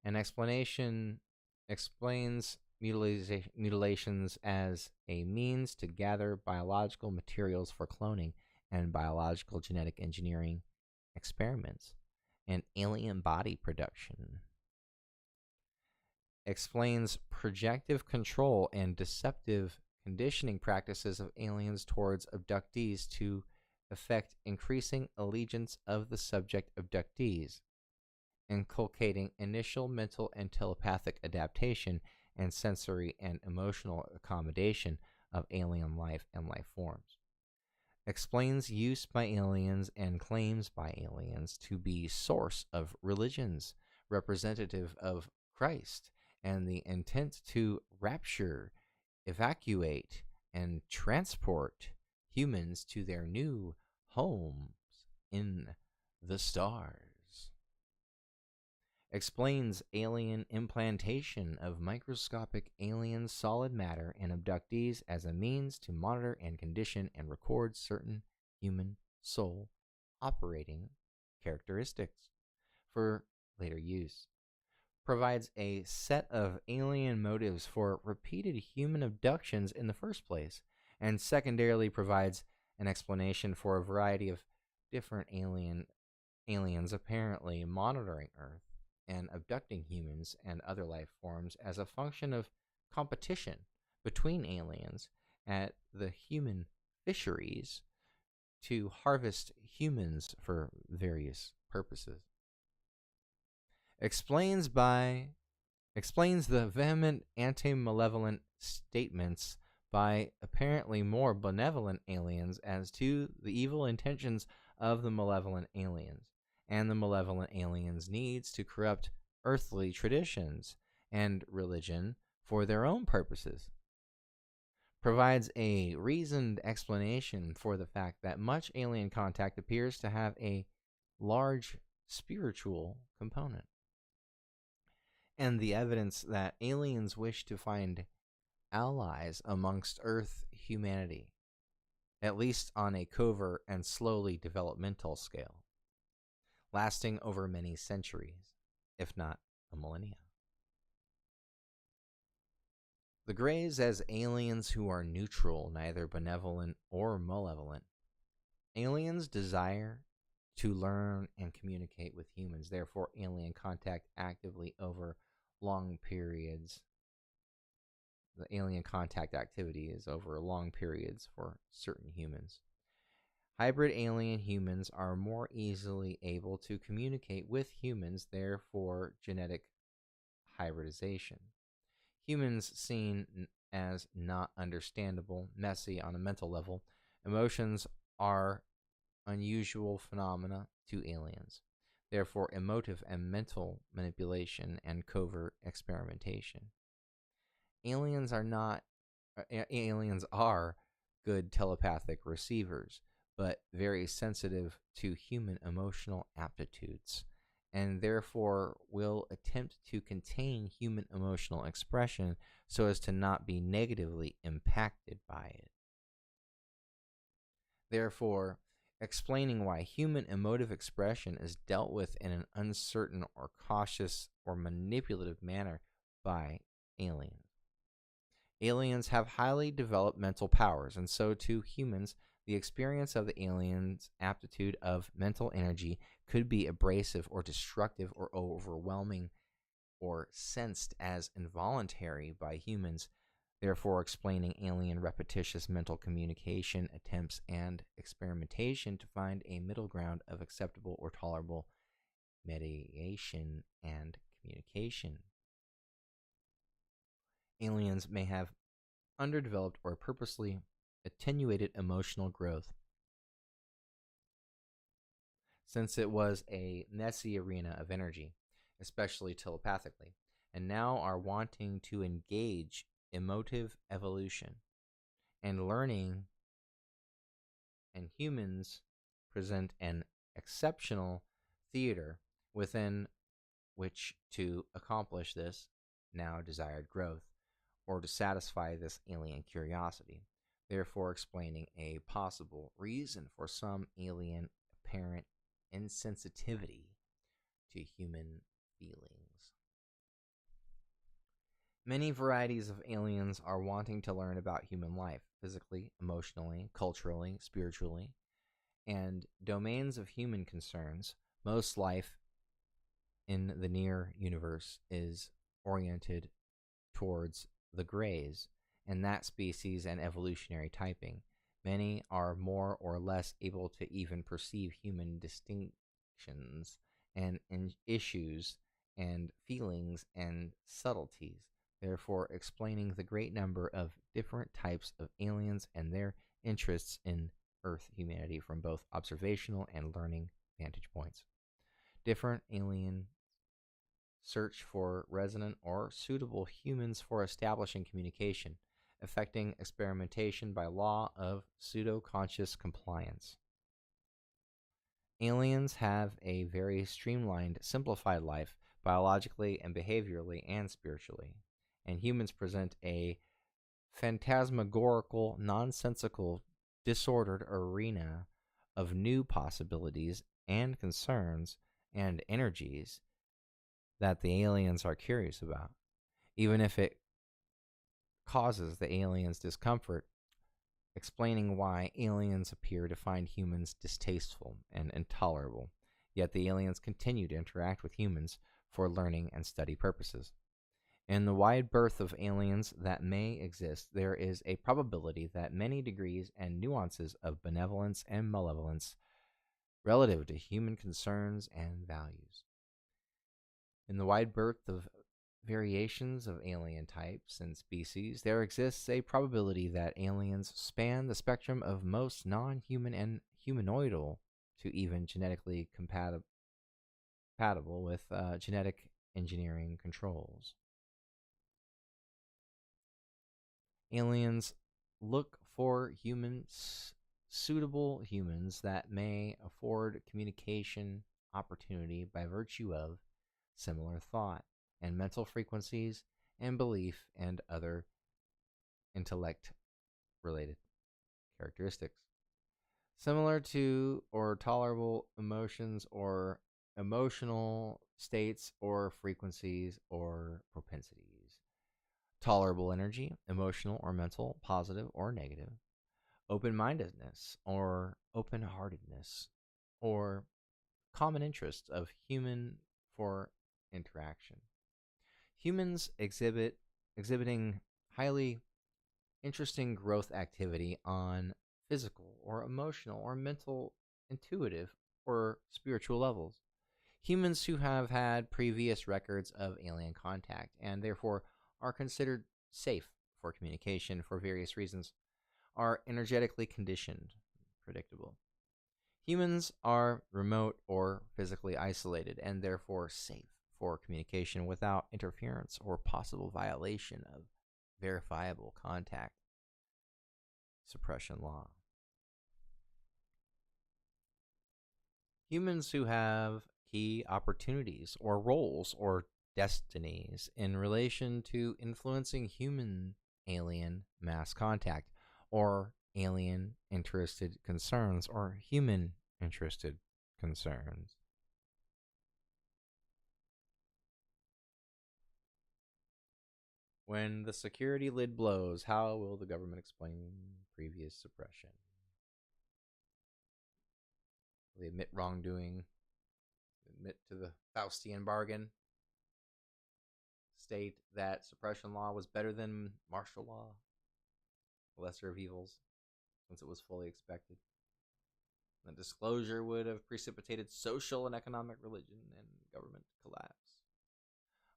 An explanation explains mutilations as a means to gather biological materials for cloning and biological genetic engineering experiments and alien body production. Explains projective control and deceptive conditioning practices of aliens towards abductees to effect increasing allegiance of the subject abductees, inculcating initial mental and telepathic adaptation and sensory and emotional accommodation of alien life and life forms. Explains use by aliens and claims by aliens to be source of religions representative of Christ and the intent to rapture, evacuate, and transport humans to their new homes in the stars. Explains alien implantation of microscopic alien solid matter in abductees as a means to monitor and condition and record certain human soul operating characteristics for later use. Provides a set of alien motives for repeated human abductions in the first place, and secondarily provides an explanation for a variety of different aliens apparently monitoring Earth and abducting humans and other life forms as a function of competition between aliens at the human fisheries to harvest humans for various purposes. Explains the vehement anti-malevolent statements by apparently more benevolent aliens as to the evil intentions of the malevolent aliens and the malevolent aliens' needs to corrupt earthly traditions and religion for their own purposes. Provides a reasoned explanation for the fact that much alien contact appears to have a large spiritual component, and the evidence that aliens wish to find allies amongst Earth humanity, at least on a covert and slowly developmental scale, lasting over many centuries, if not a millennia. The Greys as aliens who are neutral, neither benevolent or malevolent. Aliens desire to learn and communicate with humans. Therefore, alien contact actively over long periods. The alien contact activity is over long periods for certain humans. Hybrid alien humans are more easily able to communicate with humans, therefore, genetic hybridization. Humans seen as not understandable, messy on a mental level, emotions are unusual phenomena to aliens. Therefore, emotive and mental manipulation and covert experimentation. Aliens are not aliens are good telepathic receivers, but very sensitive to human emotional aptitudes, and therefore will attempt to contain human emotional expression so as to not be negatively impacted by it. Therefore, explaining why human emotive expression is dealt with in an uncertain or cautious or manipulative manner by aliens. Aliens have highly developed mental powers, and so too humans. The experience of the alien's aptitude of mental energy could be abrasive or destructive or overwhelming or sensed as involuntary by humans, therefore explaining alien repetitious mental communication attempts and experimentation to find a middle ground of acceptable or tolerable mediation and communication. Aliens may have underdeveloped or purposely attenuated emotional growth, since it was a messy arena of energy, especially telepathically, and now are wanting to engage emotive evolution and learning, and humans present an exceptional theater within which to accomplish this now desired growth, or to satisfy this alien curiosity, therefore explaining a possible reason for some alien apparent insensitivity to human feelings. Many varieties of aliens are wanting to learn about human life, physically, emotionally, culturally, spiritually, and domains of human concerns. Most life in the near universe is oriented towards the grays, and that species and evolutionary typing. Many are more or less able to even perceive human distinctions and issues and feelings and subtleties, therefore explaining the great number of different types of aliens and their interests in Earth humanity from both observational and learning vantage points. Different alien search for resonant or suitable humans for establishing communication, affecting experimentation by law of pseudo-conscious compliance. Aliens have a very streamlined, simplified life, biologically and behaviorally and spiritually, and humans present a phantasmagorical, nonsensical, disordered arena of new possibilities and concerns and energies that the aliens are curious about, even if it causes the aliens discomfort, explaining why aliens appear to find humans distasteful and intolerable, yet the aliens continue to interact with humans for learning and study purposes. In the wide berth of aliens that may exist, there is a probability that many degrees and nuances of benevolence and malevolence relative to human concerns and values. In the wide berth of variations of alien types and species, there exists a probability that aliens span the spectrum of most non-human and humanoidal to even genetically compatible with genetic engineering controls. Aliens look for suitable humans that may afford communication opportunity by virtue of similar thought and mental frequencies and belief and other intellect related characteristics, similar to or tolerable emotions or emotional states or frequencies or propensities, tolerable energy, emotional or mental, positive or negative, open-mindedness or open-heartedness, or common interests of human for interaction. Humans exhibiting highly interesting growth activity on physical or emotional or mental, intuitive, or spiritual levels. Humans who have had previous records of alien contact and therefore are considered safe for communication for various reasons are energetically conditioned, predictable. Humans are remote or physically isolated and therefore safe for communication without interference or possible violation of verifiable contact suppression law. Humans who have key opportunities or roles or destinies in relation to influencing human alien mass contact or alien interested concerns or human interested concerns. When the security lid blows, how will the government explain previous suppression? Will they admit wrongdoing, admit to the Faustian bargain, state that suppression law was better than martial law, the lesser of evils, since it was fully expected? The disclosure would have precipitated social and economic religion and government collapse.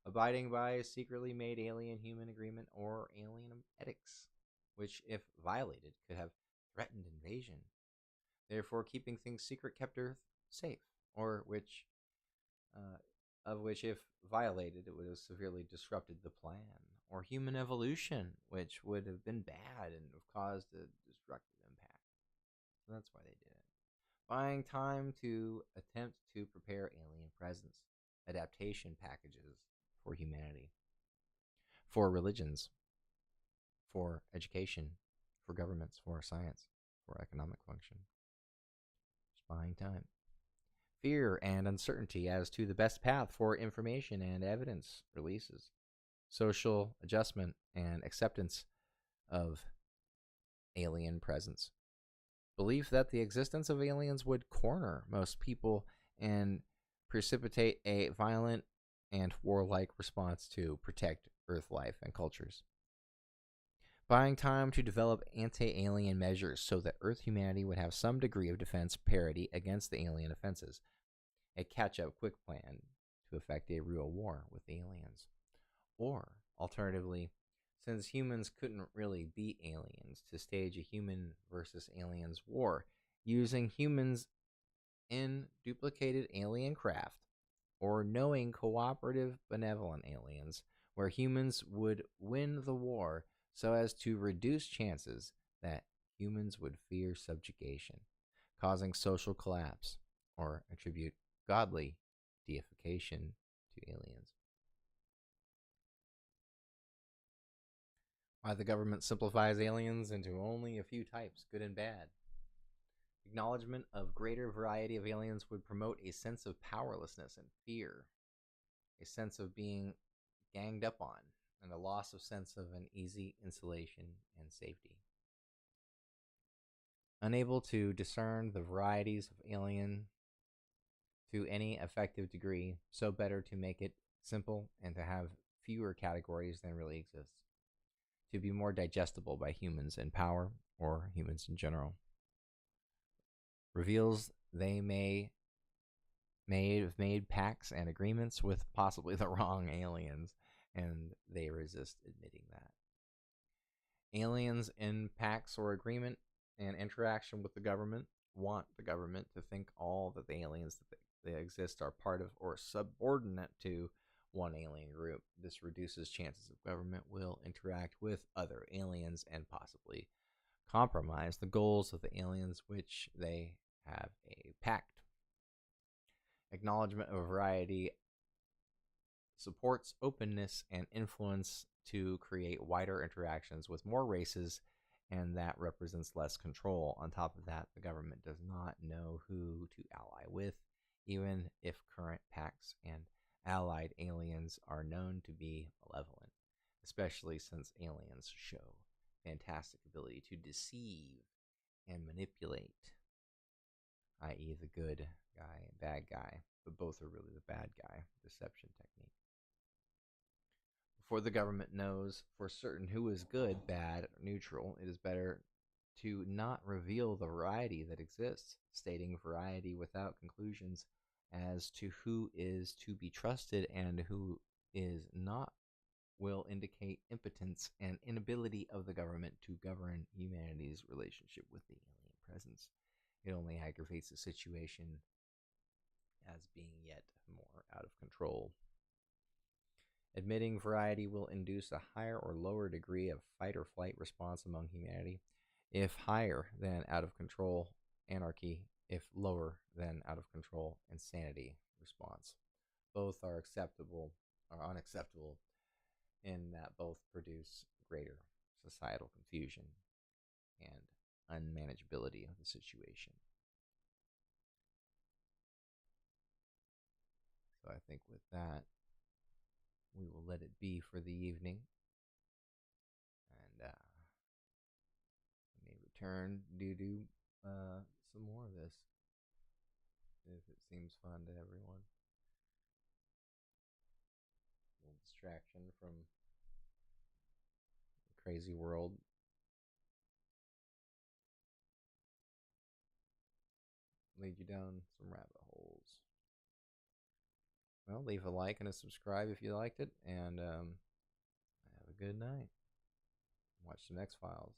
Abiding by a secretly made alien-human agreement or alien ethics, which, if violated, could have threatened invasion. Therefore, keeping things secret kept Earth safe, or of which, if violated, it would have severely disrupted the plan, or human evolution, which would have been bad and have caused a destructive impact. So that's why they did it. Buying time to attempt to prepare alien presence, adaptation packages for humanity, for religions, for education, for governments, for science, for economic function. Just buying time. Fear and uncertainty as to the best path for information and evidence releases. Social adjustment and acceptance of alien presence. Belief that the existence of aliens would corner most people and precipitate a violent and warlike response to protect Earth life and cultures. Buying time to develop anti-alien measures so that Earth humanity would have some degree of defense parity against the alien offenses. A catch-up quick plan to effect a real war with aliens. Or, alternatively, since humans couldn't really beat aliens, to stage a human versus aliens war using humans in duplicated alien craft or knowing cooperative benevolent aliens where humans would win the war so as to reduce chances that humans would fear subjugation, causing social collapse, or attribute godly deification to aliens. Why the government simplifies aliens into only a few types, good and bad. Acknowledgement of greater variety of aliens would promote a sense of powerlessness and fear, a sense of being ganged up on, and a loss of sense of an easy insulation and safety. Unable to discern the varieties of alien to any effective degree, so better to make it simple and to have fewer categories than really exist, to be more digestible by humans in power or humans in general. Reveals they have made pacts and agreements with possibly the wrong aliens, and they resist admitting that. Aliens in pacts or agreement and interaction with the government want the government to think all that the aliens that they exist are part of or subordinate to one alien group. This reduces chances of government will interact with other aliens and possibly compromise the goals of the aliens which they have a pact. Acknowledgement of variety supports openness and influence to create wider interactions with more races, and that represents less control. On top of that, the government does not know who to ally with, even if current pacts and allied aliens are known to be malevolent, especially since aliens show fantastic ability to deceive and manipulate, i.e. the good guy and bad guy, but both are really the bad guy. Deception technique. Before the government knows for certain who is good, bad, or neutral, it is better to not reveal the variety that exists, stating variety without conclusions as to who is to be trusted and who is not will indicate impotence and inability of the government to govern humanity's relationship with the alien presence. It only aggravates the situation as being yet more out of control. Admitting variety will induce a higher or lower degree of fight or flight response among humanity, if higher than out of control, anarchy, if lower than out of control, insanity response. Both are acceptable or unacceptable in that both produce greater societal confusion and unmanageability of the situation. So I think with that, we will let it be for the evening, and we may return due to some more of this if it seems fun to everyone. A little distraction from the crazy world. Lead you down some rabbit holes. Well, leave a like and a subscribe if you liked it, and have a good night. Watch some X-Files.